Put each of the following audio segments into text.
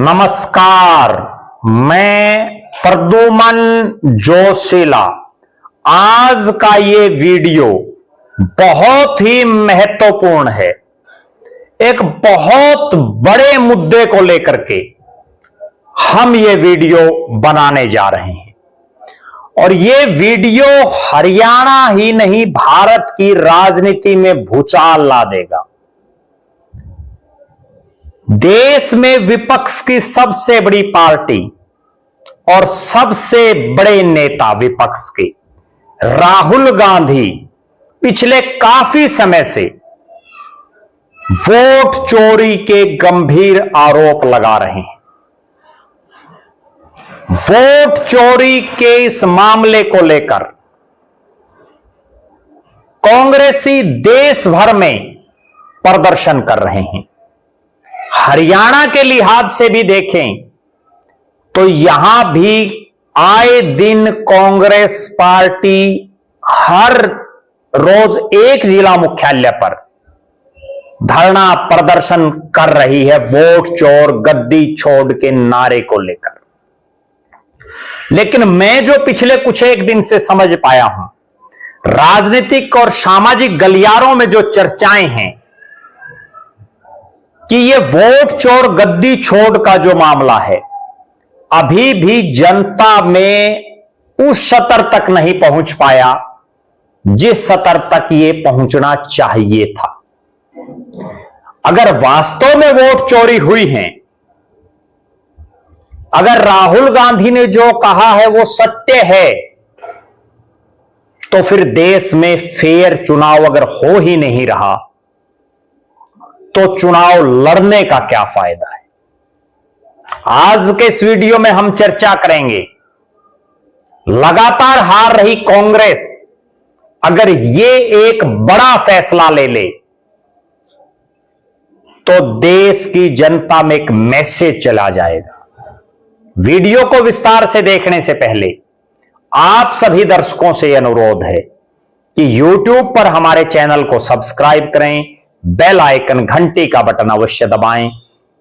नमस्कार, मैं प्रद्युमन जोशीला। आज का ये वीडियो बहुत ही महत्वपूर्ण है। एक बहुत बड़े मुद्दे को लेकर के हम ये वीडियो बनाने जा रहे हैं और ये वीडियो हरियाणा ही नहीं भारत की राजनीति में भूचाल ला देगा। देश में विपक्ष की सबसे बड़ी पार्टी और सबसे बड़े नेता विपक्ष के राहुल गांधी पिछले काफी समय से वोट चोरी के गंभीर आरोप लगा रहे हैं। वोट चोरी के इस मामले को लेकर कांग्रेसी देश भर में प्रदर्शन कर रहे हैं। हरियाणा के लिहाज से भी देखें तो यहां भी आए दिन कांग्रेस पार्टी हर रोज एक जिला मुख्यालय पर धरना प्रदर्शन कर रही है वोट चोर गद्दी छोड़ के नारे को लेकर। लेकिन मैं जो पिछले कुछ एक दिन से समझ पाया हूं, राजनीतिक और सामाजिक गलियारों में जो चर्चाएं हैं कि ये वोट चोर गद्दी छोड़ का जो मामला है अभी भी जनता में उस स्तर तक नहीं पहुंच पाया जिस स्तर तक ये पहुंचना चाहिए था। अगर वास्तव में वोट चोरी हुई है, अगर राहुल गांधी ने जो कहा है वो सत्य है, तो फिर देश में फेयर चुनाव अगर हो ही नहीं रहा तो चुनाव लड़ने का क्या फायदा है। आज के इस वीडियो में हम चर्चा करेंगे, लगातार हार रही कांग्रेस अगर ये एक बड़ा फैसला ले ले तो देश की जनता में एक मैसेज चला जाएगा। वीडियो को विस्तार से देखने से पहले आप सभी दर्शकों से अनुरोध है कि YouTube पर हमारे चैनल को सब्सक्राइब करें, बेल आइकन घंटी का बटन अवश्य दबाएं,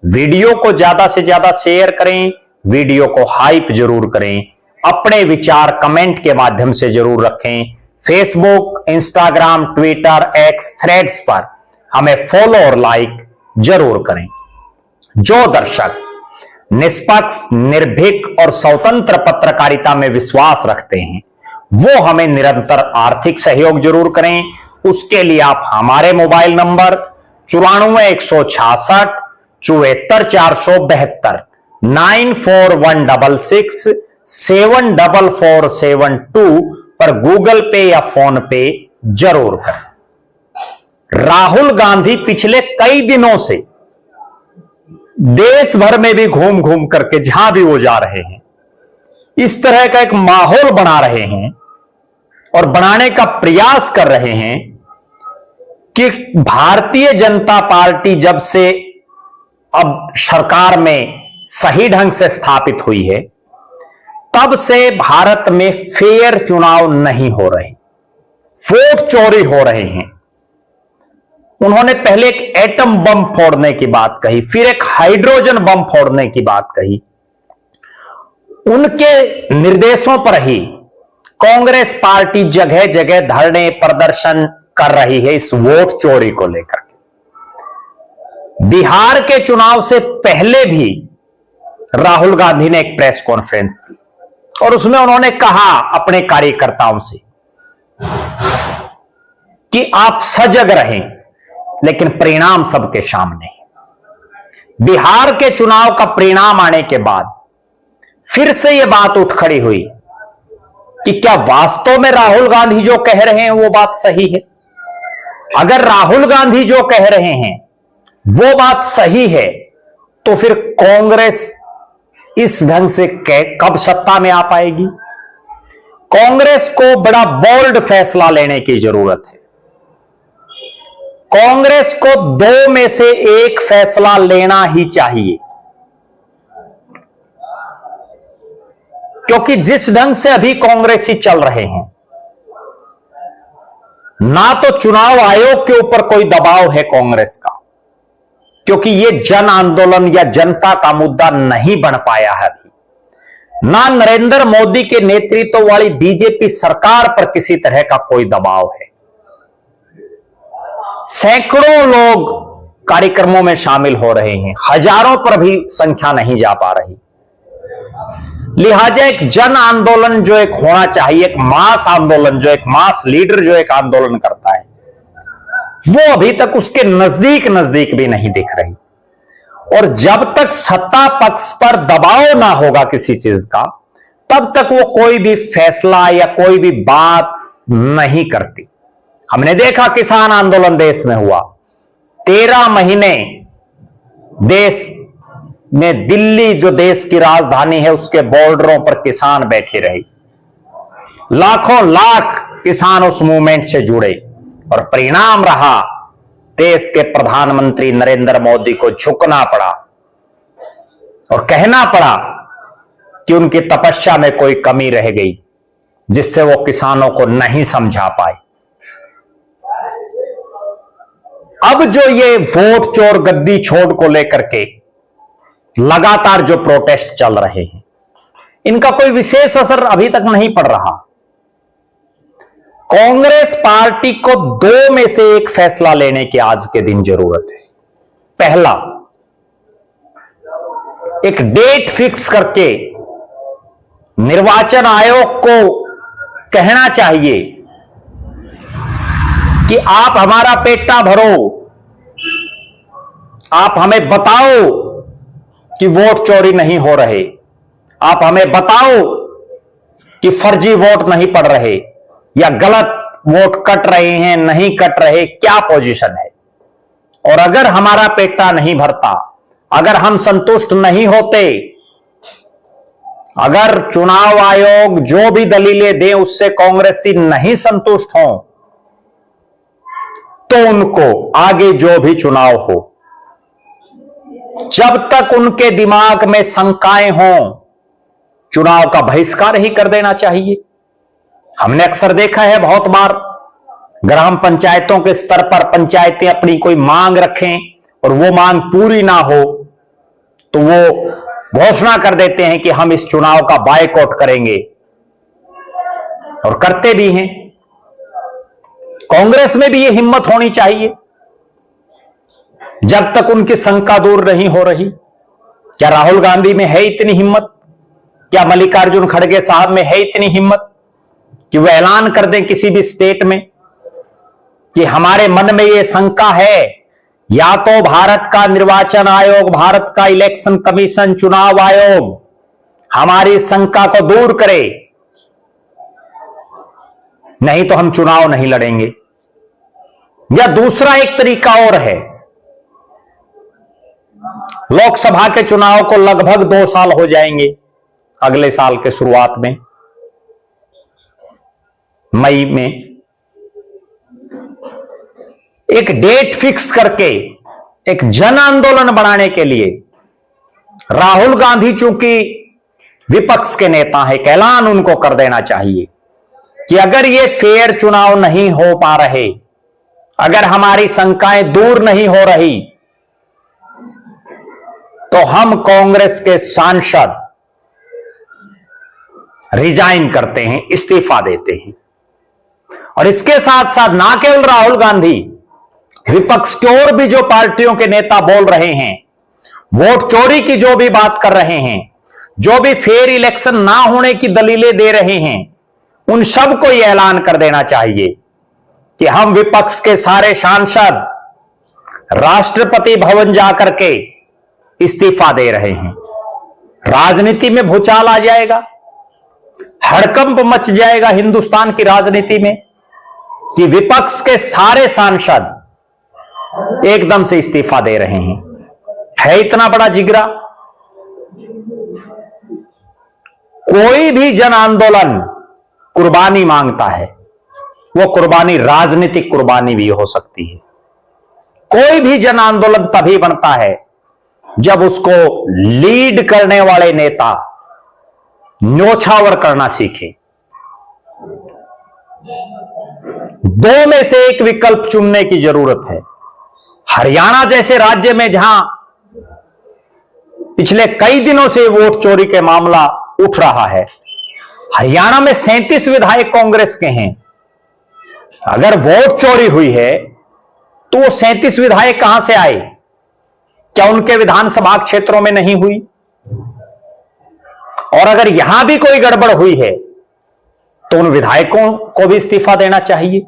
वीडियो को ज्यादा से ज्यादा शेयर करें, वीडियो को हाइप जरूर करें, अपने विचार कमेंट के माध्यम से जरूर रखें। Facebook, Instagram, Twitter, x, threads पर हमें फॉलो और लाइक जरूर करें। जो दर्शक निष्पक्ष, निर्भीक और स्वतंत्र पत्रकारिता में विश्वास रखते हैं वो हमें निरंतर आर्थिक सहयोग जरूर करें। उसके लिए आप हमारे मोबाइल नंबर 94 166 74 472 94 166 74472 पर गूगल पे या फोन पे जरूर करें। राहुल गांधी पिछले कई दिनों से देश भर में भी घूम घूम करके जहां भी वो जा रहे हैं इस तरह का एक माहौल बना रहे हैं और बनाने का प्रयास कर रहे हैं कि भारतीय जनता पार्टी जब से अब सरकार में सही ढंग से स्थापित हुई है तब से भारत में फेयर चुनाव नहीं हो रहे, वोट चोरी हो रहे हैं। उन्होंने पहले एक एटम बम फोड़ने की बात कही, फिर एक हाइड्रोजन बम फोड़ने की बात कही। उनके निर्देशों पर ही कांग्रेस पार्टी जगह जगह धरने प्रदर्शन कर रही है इस वोट चोरी को लेकर के। बिहार के चुनाव से पहले भी राहुल गांधी ने एक प्रेस कॉन्फ्रेंस की और उसमें उन्होंने कहा अपने कार्यकर्ताओं से कि आप सजग रहें, लेकिन परिणाम सबके सामने है। बिहार के चुनाव का परिणाम आने के बाद फिर से यह बात उठ खड़ी हुई कि क्या वास्तव में राहुल गांधी जो कह रहे हैं वो बात सही है। अगर राहुल गांधी जो कह रहे हैं वो बात सही है तो फिर कांग्रेस इस ढंग से कब सत्ता में आ पाएगी। कांग्रेस को बड़ा बोल्ड फैसला लेने की जरूरत है। कांग्रेस को दो में से एक फैसला लेना ही चाहिए, क्योंकि जिस ढंग से अभी कांग्रेसी चल रहे हैं, ना तो चुनाव आयोग के ऊपर कोई दबाव है कांग्रेस का, क्योंकि ये जन आंदोलन या जनता का मुद्दा नहीं बन पाया है अभी। ना नरेंद्र मोदी के नेतृत्व वाली बीजेपी सरकार पर किसी तरह का कोई दबाव है। सैकड़ों लोग कार्यक्रमों में शामिल हो रहे हैं, हजारों पर भी संख्या नहीं जा पा रही। लिहाजा एक जन आंदोलन जो एक होना चाहिए, एक मास आंदोलन, जो एक मास लीडर जो एक आंदोलन करता है, वो अभी तक उसके नजदीक भी नहीं दिख रही। और जब तक सत्ता पक्ष पर दबाव ना होगा किसी चीज का, तब तक वो कोई भी फैसला या कोई भी बात नहीं करती। हमने देखा किसान आंदोलन देश में हुआ, 13 महीने देश में दिल्ली जो देश की राजधानी है उसके बॉर्डरों पर किसान बैठे रहे। लाखों लाख किसान उस मूवमेंट से जुड़े और परिणाम रहा देश के प्रधानमंत्री नरेंद्र मोदी को झुकना पड़ा और कहना पड़ा कि उनकी तपस्या में कोई कमी रह गई, जिससे वो किसानों को नहीं समझा पाए। अब जो ये वोट चोर गद्दी छोड़ को लेकर के लगातार जो प्रोटेस्ट चल रहे हैं, इनका कोई विशेष असर अभी तक नहीं पड़ रहा। कांग्रेस पार्टी को 2 में से एक फैसला लेने की आज के दिन जरूरत है। पहला, एक डेट फिक्स करके निर्वाचन आयोग को कहना चाहिए कि आप हमारा पेटा भरो, आप हमें बताओ कि वोट चोरी नहीं हो रहे, आप हमें बताओ कि फर्जी वोट नहीं पड़ रहे या गलत वोट कट रहे हैं, नहीं कट रहे, क्या पोजीशन है। और अगर हमारा पेटा नहीं भरता, अगर हम संतुष्ट नहीं होते, अगर चुनाव आयोग जो भी दलीलें दे उससे कांग्रेसी नहीं संतुष्ट हो, तो उनको आगे जो भी चुनाव हो, जब तक उनके दिमाग में शंकाएं हों, चुनाव का बहिष्कार ही कर देना चाहिए। हमने अक्सर देखा है, बहुत बार ग्राम पंचायतों के स्तर पर पंचायतें अपनी कोई मांग रखें और वो मांग पूरी ना हो तो वो घोषणा कर देते हैं कि हम इस चुनाव का बायकॉट करेंगे, और करते भी हैं। कांग्रेस में भी ये हिम्मत होनी चाहिए जब तक उनकी शंका दूर नहीं हो रही। क्या राहुल गांधी में है इतनी हिम्मत? क्या मल्लिकार्जुन खड़गे साहब में है इतनी हिम्मत कि वह ऐलान कर दें किसी भी स्टेट में कि हमारे मन में यह शंका है, या तो भारत का निर्वाचन आयोग, भारत का इलेक्शन कमीशन, चुनाव आयोग हमारी शंका को दूर करे, नहीं तो हम चुनाव नहीं लड़ेंगे। या दूसरा एक तरीका और है, लोकसभा के चुनाव को लगभग 2 साल हो जाएंगे अगले साल के शुरुआत में, मई में। एक डेट फिक्स करके एक जन आंदोलन बनाने के लिए राहुल गांधी चूंकि विपक्ष के नेता है, एक ऐलान उनको कर देना चाहिए कि अगर ये फेयर चुनाव नहीं हो पा रहे, अगर हमारी शंकाएं दूर नहीं हो रही, तो हम कांग्रेस के सांसद रिजाइन करते हैं, इस्तीफा देते हैं। और इसके साथ साथ ना केवल राहुल गांधी, विपक्ष की और भी जो पार्टियों के नेता बोल रहे हैं, वोट चोरी की जो भी बात कर रहे हैं, जो भी फेयर इलेक्शन ना होने की दलीलें दे रहे हैं, उन सबको यह ऐलान कर देना चाहिए कि हम विपक्ष के सारे सांसद राष्ट्रपति भवन जाकर के इस्तीफा दे रहे हैं। राजनीति में भूचाल आ जाएगा, हड़कंप मच जाएगा हिंदुस्तान की राजनीति में कि विपक्ष के सारे सांसद एकदम से इस्तीफा दे रहे हैं। है इतना बड़ा जिगरा? कोई भी जन आंदोलन कुर्बानी मांगता है, वो कुर्बानी राजनीतिक कुर्बानी भी हो सकती है। कोई भी जन आंदोलन तभी बनता है जब उसको लीड करने वाले नेता न्योछावर करना सीखे। 2 में से एक विकल्प चुनने की जरूरत है। हरियाणा जैसे राज्य में जहां पिछले कई दिनों से वोट चोरी के मामला उठ रहा है, हरियाणा में 37 विधायक कांग्रेस के हैं। अगर वोट चोरी हुई है तो वो 37 विधायक कहां से आए? क्या उनके विधानसभा क्षेत्रों में नहीं हुई? और अगर यहां भी कोई गड़बड़ हुई है तो उन विधायकों को भी इस्तीफा देना चाहिए।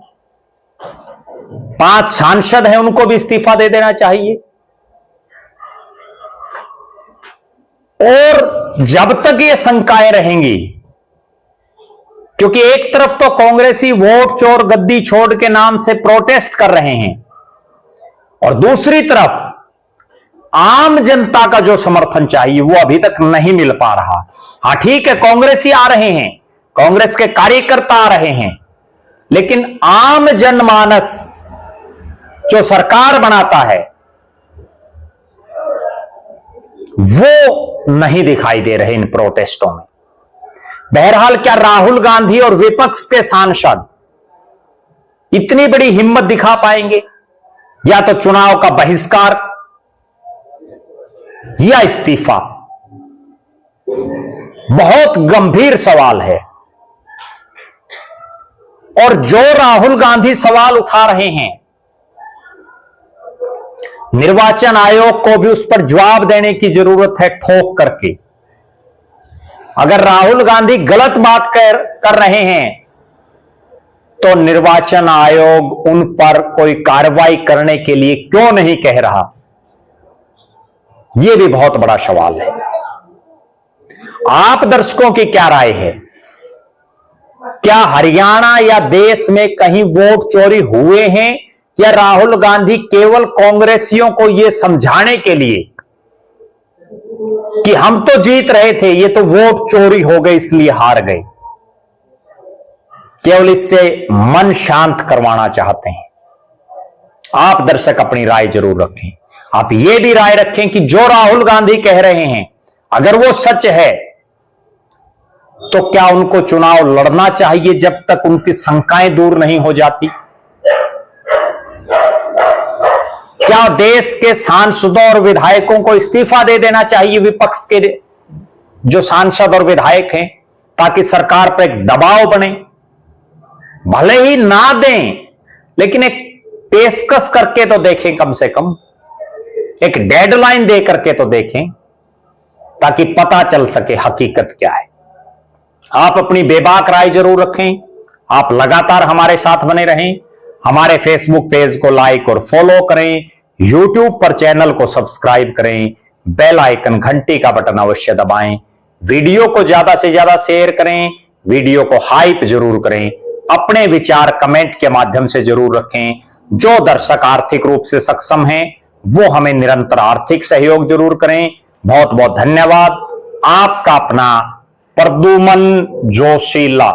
5 सांसद हैं, उनको भी इस्तीफा दे देना चाहिए। और जब तक ये शंकाएं रहेंगी, क्योंकि एक तरफ तो कांग्रेसी वोट चोर गद्दी छोड़ के नाम से प्रोटेस्ट कर रहे हैं और दूसरी तरफ आम जनता का जो समर्थन चाहिए वो अभी तक नहीं मिल पा रहा। हां ठीक है, कांग्रेसी आ रहे हैं, कांग्रेस के कार्यकर्ता आ रहे हैं, लेकिन आम जनमानस जो सरकार बनाता है वो नहीं दिखाई दे रहे इन प्रोटेस्टों में। बहरहाल क्या राहुल गांधी और विपक्ष के सांसद इतनी बड़ी हिम्मत दिखा पाएंगे? या तो चुनाव का बहिष्कार या इस्तीफा। बहुत गंभीर सवाल है। और जो राहुल गांधी सवाल उठा रहे हैं, निर्वाचन आयोग को भी उस पर जवाब देने की जरूरत है, ठोक करके। अगर राहुल गांधी गलत बात कर रहे हैं तो निर्वाचन आयोग उन पर कोई कार्रवाई करने के लिए क्यों नहीं कह रहा? यह भी बहुत बड़ा सवाल है। आप दर्शकों की क्या राय है? क्या हरियाणा या देश में कहीं वोट चोरी हुए हैं, या राहुल गांधी केवल कांग्रेसियों को यह समझाने के लिए कि हम तो जीत रहे थे, ये तो वोट चोरी हो गए इसलिए हार गए, केवल इससे मन शांत करवाना चाहते हैं? आप दर्शक अपनी राय जरूर रखें। आप ये भी राय रखें कि जो राहुल गांधी कह रहे हैं अगर वो सच है तो क्या उनको चुनाव लड़ना चाहिए जब तक उनकी शंकाएं दूर नहीं हो जाती? क्या देश के सांसदों और विधायकों को इस्तीफा दे देना चाहिए, विपक्ष के जो सांसद और विधायक हैं, ताकि सरकार पर एक दबाव बने? भले ही ना दें, लेकिन एक पेशकश करके तो देखें, कम से कम एक डेडलाइन दे करके तो देखें, ताकि पता चल सके हकीकत क्या है। आप अपनी बेबाक राय जरूर रखें। आप लगातार हमारे साथ बने रहें। हमारे फेसबुक पेज को लाइक और फॉलो करें, यूट्यूब पर चैनल को सब्सक्राइब करें, बेल आइकन घंटी का बटन अवश्य दबाएं, वीडियो को ज्यादा से ज्यादा शेयर करें, वीडियो को हाइप जरूर करें, अपने विचार कमेंट के माध्यम से जरूर रखें। जो दर्शक आर्थिक रूप से सक्षम हैं वो हमें निरंतर आर्थिक सहयोग जरूर करें। बहुत बहुत धन्यवाद। आपका अपना प्रद्युमन जोशीला।